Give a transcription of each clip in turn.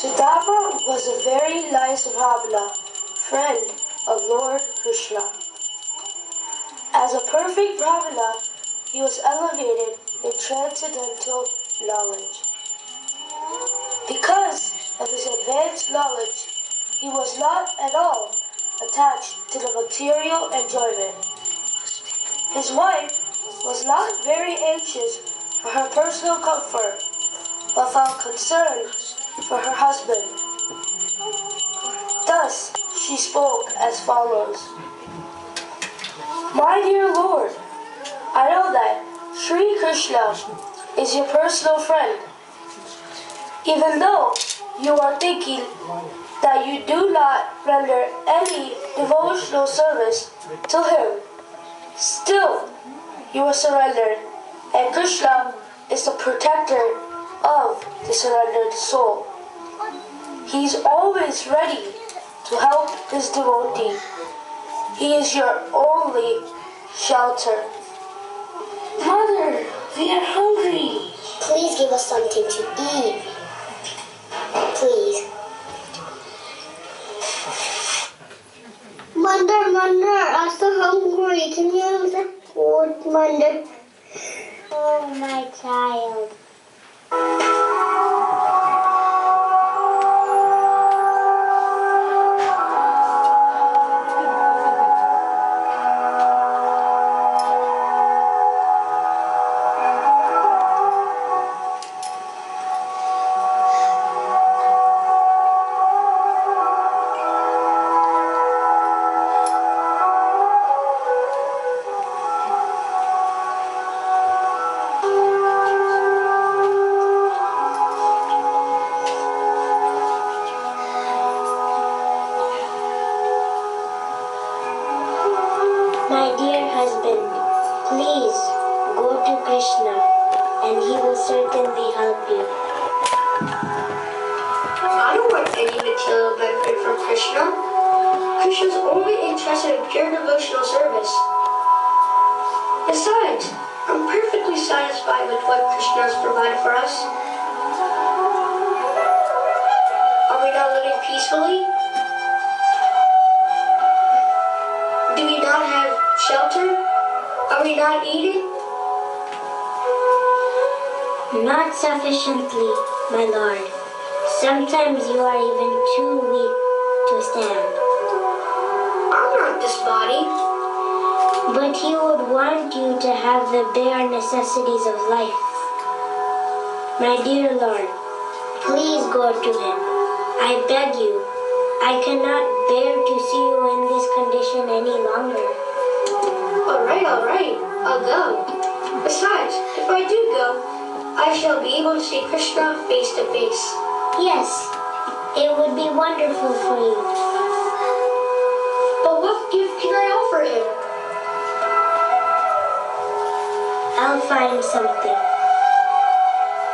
Sudama was a very nice Brahmana, friend of Lord Krishna. As a perfect Brahmana, he was elevated in transcendental knowledge. Because of his advanced knowledge, he was not at all attached to the material enjoyment. His wife was not very anxious for her personal comfort, but felt concern for her husband. Thus, she spoke as follows. My dear Lord, I know that Sri Krishna is your personal friend. Even though you are thinking that you do not render any devotional service to him, still you are surrendered, and Krishna is the protector of the surrendered soul. He is always ready to help his devotee. He is your only shelter. Mother, we are hungry. Please give us something to eat. Please. Mother, I'm so hungry. Can you have the food, Mother? Oh, my child. My dear husband, please go to Krishna and he will certainly help you. I don't want any material benefit from Krishna. Krishna is only interested in pure devotional service. Besides, I'm perfectly satisfied with what Krishna has provided for us. Are we not living peacefully? Do we not have shelter? Are we not eating? Not sufficiently, my lord. Sometimes you are even too weak to stand. I'm not this body. But he would want you to have the bare necessities of life. My dear lord, please go to him. I beg you. I cannot bear to see you in this condition any longer. All right, I'll go. Besides, if I do go, I shall be able to see Krishna face to face. Yes, it would be wonderful for you. But what gift can I offer him? I'll find something.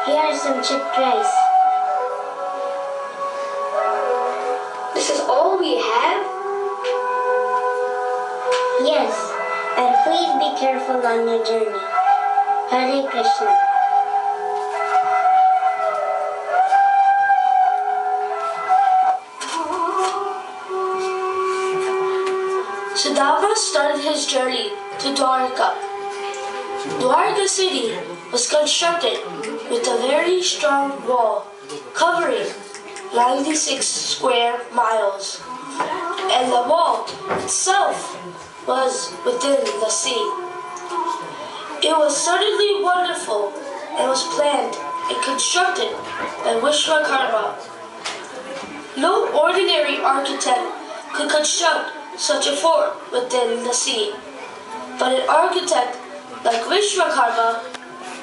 Here are some chipped rice. This is all we have? Yes, and please be careful on your journey. Hare Krishna. Sudama started his journey to Dwarka. Dwarka city was constructed with a very strong wall covering 96 square miles, and the wall itself was within the sea. It was certainly wonderful and was planned and constructed by Vishwakarma. No ordinary architect could construct such a fort within the sea, but an architect like Vishwakarma,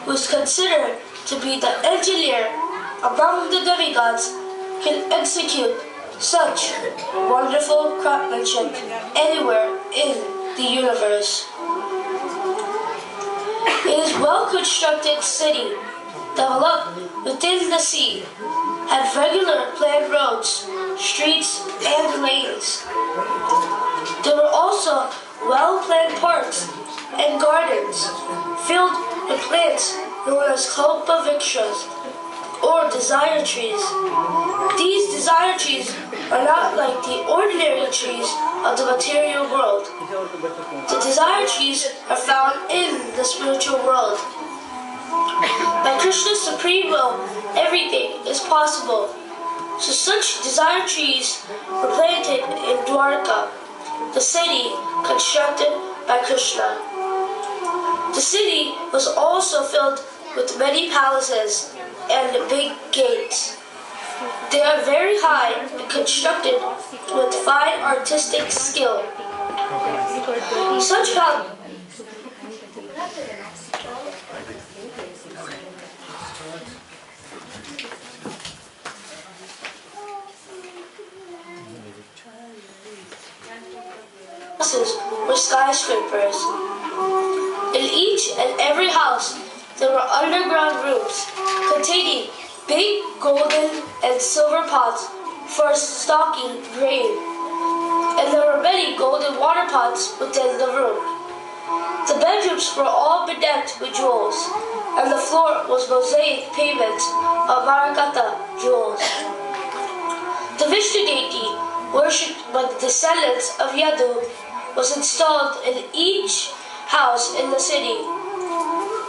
who is considered to be the engineer among the demigods, can execute such wonderful craftsmanship anywhere in the universe. It is well-constructed city, developed within the sea, had regular planned roads, streets, and lanes. There were also well-planned parks and gardens filled with plants known as kalpa vrikshas. or desire trees. These desire trees are not like the ordinary trees of the material world. The desire trees are found in the spiritual world. By Krishna's supreme will, everything is possible. So such desire trees were planted in Dwarka, the city constructed by Krishna. The city was also filled with many palaces and big gates. They are very high and constructed with fine artistic skill. Such palaces were skyscrapers. In each and every house, there were underground rooms containing big golden and silver pots for stocking grain, and there were many golden water pots within the room. The bedrooms were all bedecked with jewels, and the floor was mosaic pavement of Marakata jewels. The Vishnu deity, worshipped by the descendants of Yadu, was installed in each house in the city.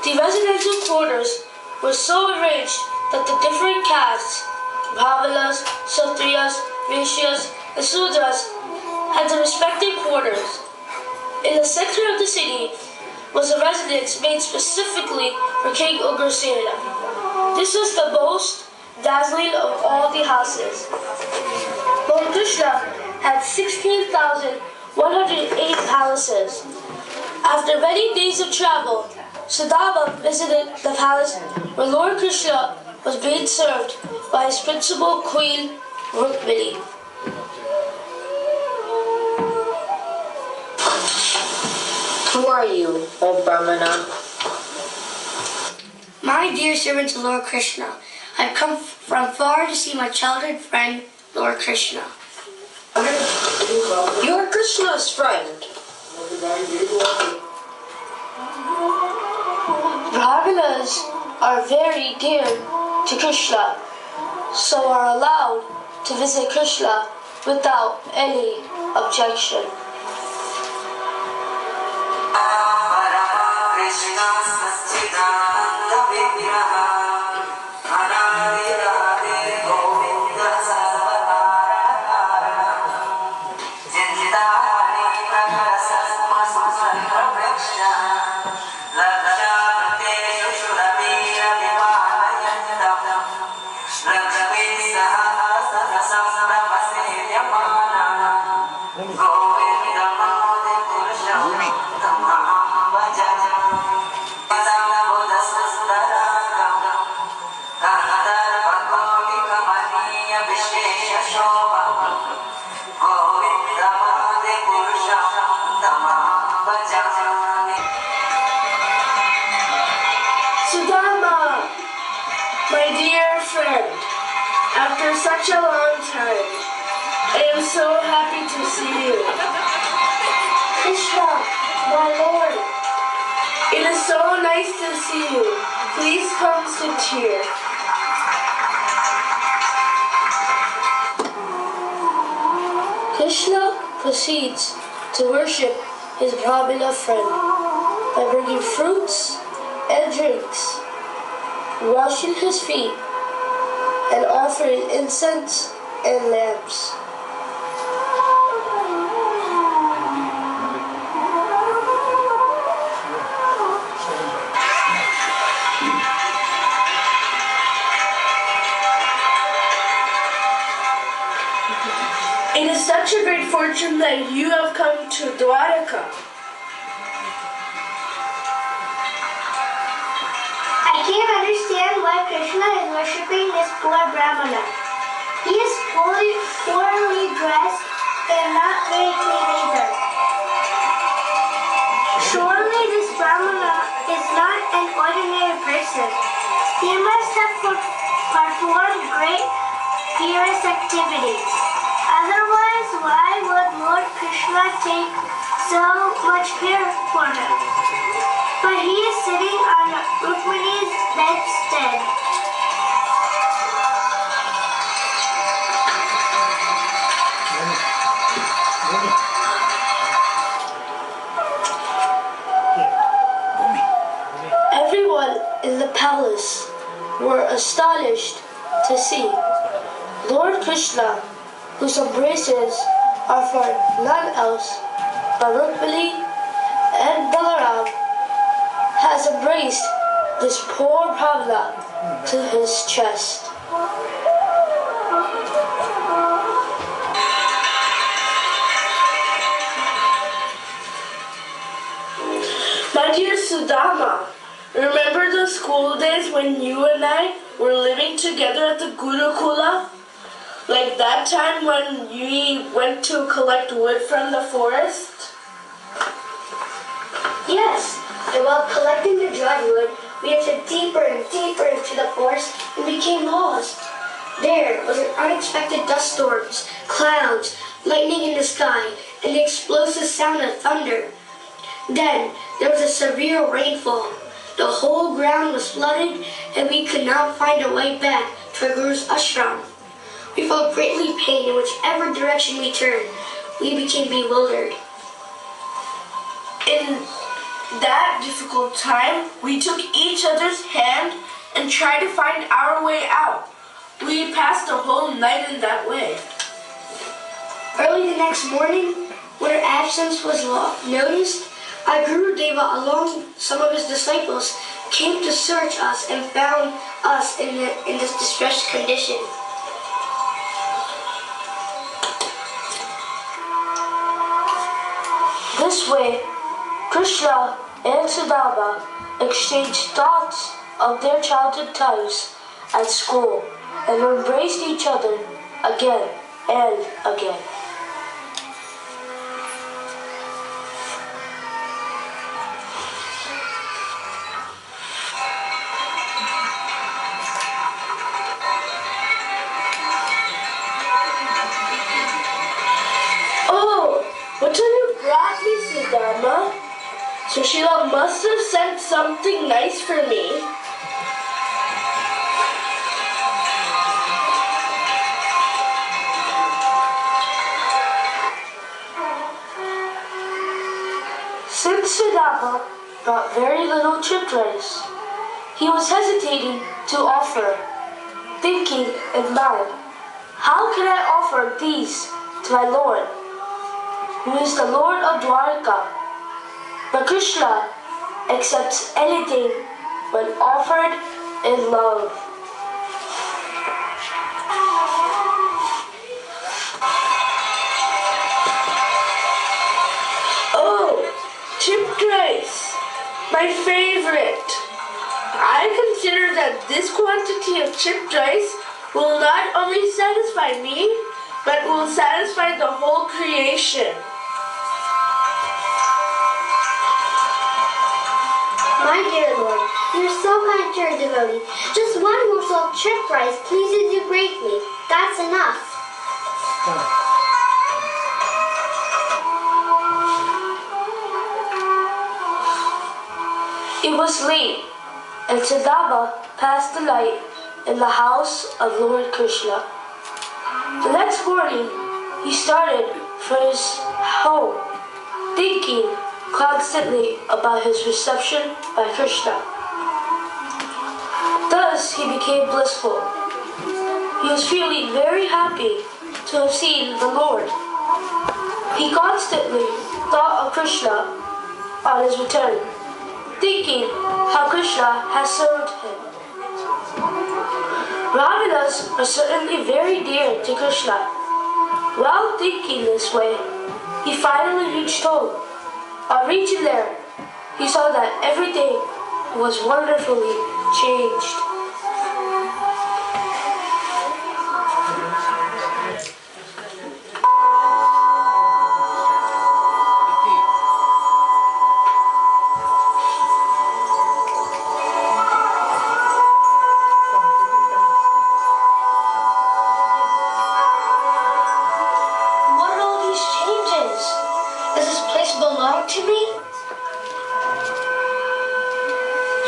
The residential quarters were so arranged that the different castes, Brahmanas, Kshatriyas, Vaishyas, and Sudras, had their respective quarters. In the center of the city was a residence made specifically for King Ugrasena. This was the most dazzling of all the houses. Lord Krishna had 16,108 palaces. After many days of travel, Sudama visited the palace where Lord Krishna was being served by his principal queen, Rukmini. Who are you, O Brahmana? My dear servant, Lord Krishna, I've come from far to see my childhood friend, Lord Krishna. You are Krishna's friend. Brahmanas are very dear to Krishna, so are allowed to visit Krishna without any objection. Sudama, my dear friend, after such a long time, I am so happy to see you. Krishna, my Lord, it is so nice to see you. Please come sit here. Krishna proceeds to worship his Brahmana friend by bringing fruits and drinks, washing his feet, and offering incense and lamps. It is such a great fortune that you have come to Dwarka. I can't understand why Krishna is worshipping this poor Brahmana. He is poorly dressed and not very clean either. Surely this Brahmana is not an ordinary person. He must have performed great pious activities. Otherwise, why would Lord Krishna take so much care for him? But he is sitting on Rukmini's bedstead. to see. Lord Krishna, whose embraces are for none else but Rukmini and Balaram, has embraced this poor Brahmana to his chest. My dear Sudama, remember the school days when you and I were living together at the Gurukula? Like that time when we went to collect wood from the forest? Yes, and while collecting the dry wood, we entered deeper and deeper into the forest and became lost. There was an unexpected dust storms, clouds, lightning in the sky, and the explosive sound of thunder. Then there was a severe rainfall. The whole ground was flooded, and we could not find our way back to our Guru's ashram. We felt greatly pain in whichever direction we turned. We became bewildered. In that difficult time, we took each other's hand and tried to find our way out. We passed the whole night in that way. Early the next morning, when our absence was noticed, our Guru Deva, along with some of his disciples, came to search us and found us in this distressed condition. This way, Krishna and Sudama exchanged thoughts of their childhood times at school and embraced each other again and again. What have you brought me, Sudama? Sushila must have sent something nice for me. Since Sudama brought very little chipped rice, he was hesitating to offer, thinking in mind, how can I offer these to my Lord, who is the Lord of Dwarka? But Krishna accepts anything when offered in love. Oh, chipped rice, my favorite. I consider that this quantity of chipped rice will not only satisfy me, but will satisfy the whole creation. My dear Lord, you are so kind to your devotee. Just one morsel of chipped rice pleases you greatly. That's enough. It was late, and Sudama passed the night in the house of Lord Krishna. The next morning, he started for his home, thinking constantly about his reception by Krishna. Thus, he became blissful. He was feeling very happy to have seen the Lord. He constantly thought of Krishna on his return, thinking how Krishna has served him. Brahmanas are certainly very dear to Krishna. While thinking this way, he finally reached home. On reaching there, he saw that everything was wonderfully changed. What are all these changes? Does this place belong to me?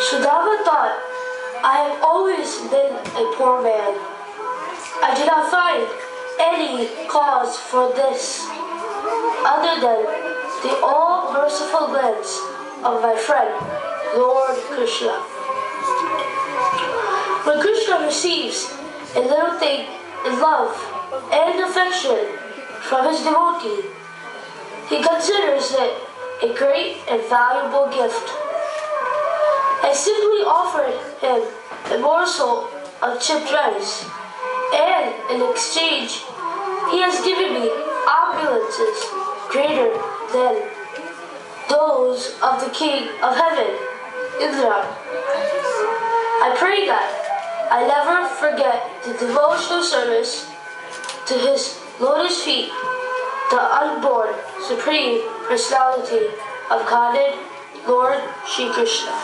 Sudama thought, I have always been a poor man. I did not find any cause for this other than the all-merciful glance of my friend, Lord Krishna. When Krishna receives a little thing in love and affection from his devotee. He considers it a great and valuable gift. I simply offered him a morsel of chipped rice, and in exchange, he has given me opulences greater than those of the King of Heaven, Indra. I pray that I never forget the devotional service to his lotus feet, the unborn Supreme Personality of Godhead, Lord Shri Krishna.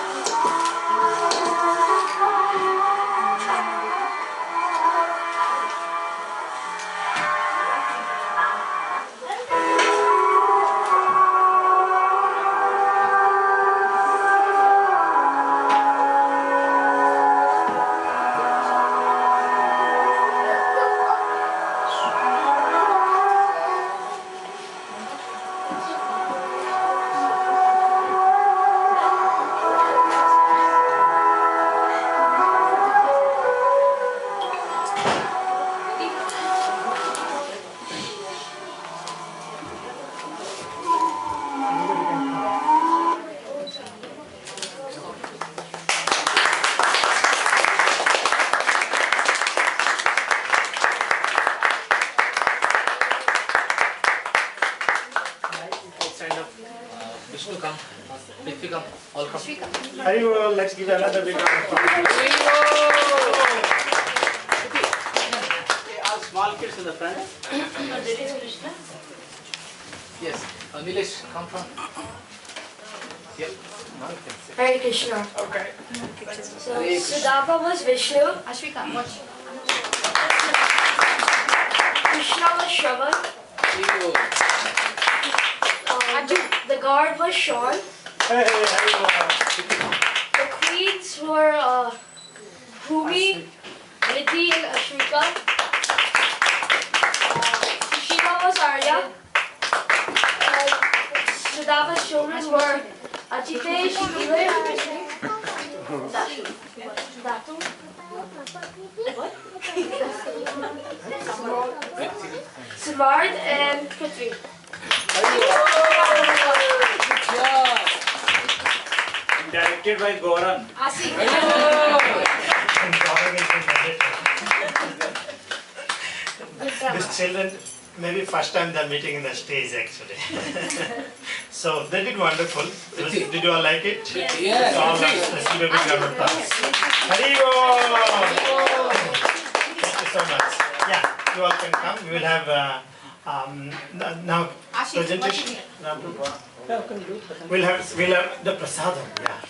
Vishnu, come. Prithvi, come. All come. Haribo, let's give another big round of applause. All small kids in the front. Yes. Nilesh, come from. Yep. Hare Krishna. Okay. So, Sudama was Vishnu. Ashwika, watch. Krishna was Shravan. Haribo. The guard was Sean. Hey, Haribo. The queens were Bhumi, Nidhi, and Ashwika. Sushima was Arya. Sudama's children were Achitesh, Ilir, Datu. Samard, and Prithvi. Directed by Goran. Asi. These children, maybe first time they're meeting in the stage actually. So they did wonderful. Did you all like it? Yes. So all let's give a big round of applause. Haribo! Thank you so much. Yeah, you all can come. We will have now Ashi, presentation. We'll have the prasadam. Yeah.